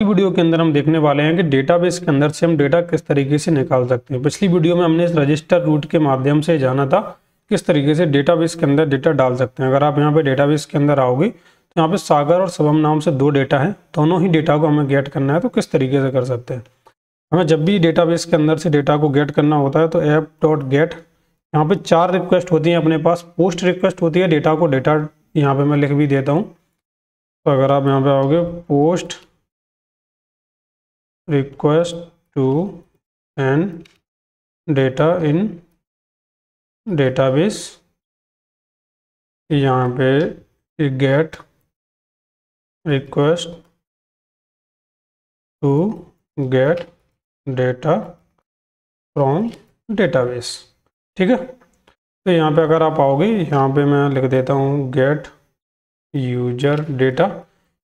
Video के अंदर हम देखने वाले हैं कि डेटाबेस के अंदर से हम डेटा किस तरीके से निकाल सकते हैं। पिछली वीडियो में हमने इस रजिस्टर रूट के माध्यम से जाना था किस तरीके से डेटाबेस के अंदर डेटा डाल सकते हैं। अगर आप यहाँ पे डेटाबेस के अंदर आओगे तो यहाँ पे सागर और शुभम नाम से दो डेटा हैं, दोनों ही डेटा को हमें गेट करना है। तो किस तरीके से कर सकते हैं, हमें जब भी डेटाबेस के अंदर से डेटा को गेट करना होता है तो app.get यहाँ पे 4 रिक्वेस्ट होती हैं अपने पास। पोस्ट रिक्वेस्ट होती है डेटा को, डेटा यहाँ पे मैं लिख भी देता हूँ। तो अगर आप यहाँ पे आओगे post request to and data in database, यहाँ पे get request to get data from database। ठीक है, तो यहाँ पे अगर आप आओगे, यहाँ पे मैं लिख देता हूँ get user data।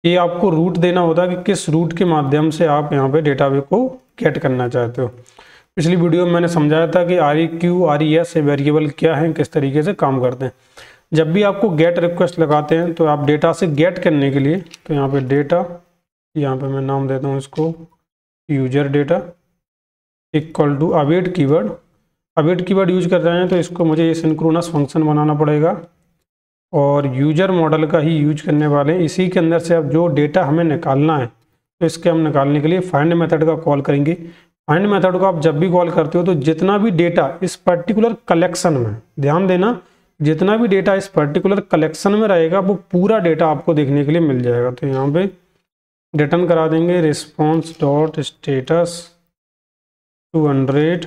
ये आपको रूट देना होता है कि किस रूट के माध्यम से आप यहाँ पे डेटाबेस को गेट करना चाहते हो। पिछली वीडियो में मैंने समझाया था कि REQ RES वेरिएबल क्या है, किस तरीके से काम करते हैं। जब भी आपको गेट रिक्वेस्ट लगाते हैं तो आप डेटा से गेट करने के लिए, तो यहाँ पे डेटा, यहाँ पे मैं नाम देता हूँ इसको user data equal to await keyword. Await keyword use कर रहे हैं तो इसको मुझे सिंक्रोनस फंक्शन बनाना पड़ेगा और यूजर मॉडल का ही यूज करने वाले हैं। इसी के अंदर से अब जो डेटा हमें निकालना है तो इसके हम निकालने के लिए फाइंड मेथड का कॉल करेंगे। फाइंड मेथड को आप जब भी कॉल करते हो तो जितना भी डेटा इस पर्टिकुलर कलेक्शन में, ध्यान देना, जितना भी डेटा इस पर्टिकुलर कलेक्शन में रहेगा वो पूरा डेटा आपको देखने के लिए मिल जाएगा। तो यहाँ पे रिटर्न करा देंगे response dot status 200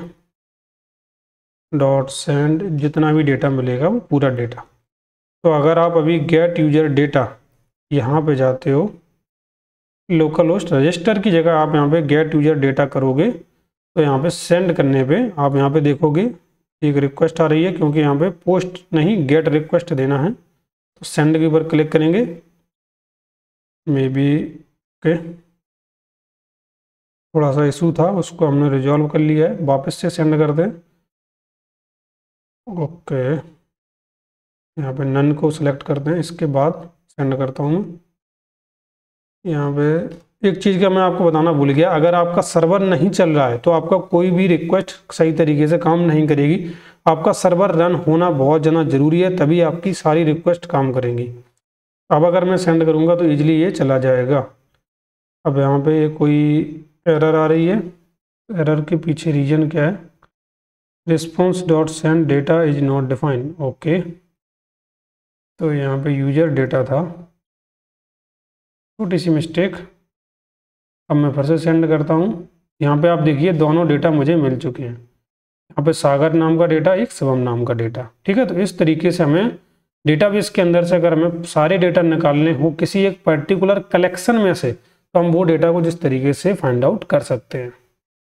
dot send, जितना भी डेटा मिलेगा वो पूरा डेटा। तो अगर आप अभी गेट यूजर डेटा यहाँ पे जाते हो, लोकल होस्ट रजिस्टर की जगह आप यहाँ पे गेट यूजर डेटा करोगे तो यहाँ पे सेंड करने पे आप यहाँ पे देखोगे एक रिक्वेस्ट आ रही है, क्योंकि यहाँ पे पोस्ट नहीं गेट रिक्वेस्ट देना है। तो सेंड के ऊपर क्लिक करेंगे, मे बी ओके, थोड़ा सा इशू था उसको हमने रिजॉल्व कर लिया है। वापस से सेंड कर दें, ओके, यहाँ पे नन को सिलेक्ट करते हैं, इसके बाद सेंड करता हूँ मैं। यहाँ पे एक चीज़ का मैं आपको बताना भूल गया, अगर आपका सर्वर नहीं चल रहा है तो आपका कोई भी रिक्वेस्ट सही तरीके से काम नहीं करेगी। आपका सर्वर रन होना बहुत ज़्यादा ज़रूरी है, तभी आपकी सारी रिक्वेस्ट काम करेंगी। अब अगर मैं सेंड करूँगा तो ईजिली ये चला जाएगा। अब यहाँ पे कोई एरर आ रही है, एरर के पीछे रीजन क्या है, response dot send data is not defined, okay. तो यहाँ पे यूजर डेटा था, छोटी सी मिस्टेक। अब मैं फिर से सेंड करता हूँ। यहाँ पे आप देखिए दोनों डेटा मुझे मिल चुके हैं, यहाँ पे सागर नाम का डेटा, एक शुभम नाम का डेटा। ठीक है, तो इस तरीके से हमें डेटाबेस के अंदर से अगर हमें सारे डेटा निकालने हो किसी एक पर्टिकुलर कलेक्शन में से, तो हम वो डेटा को जिस तरीके से फाइंड आउट कर सकते हैं।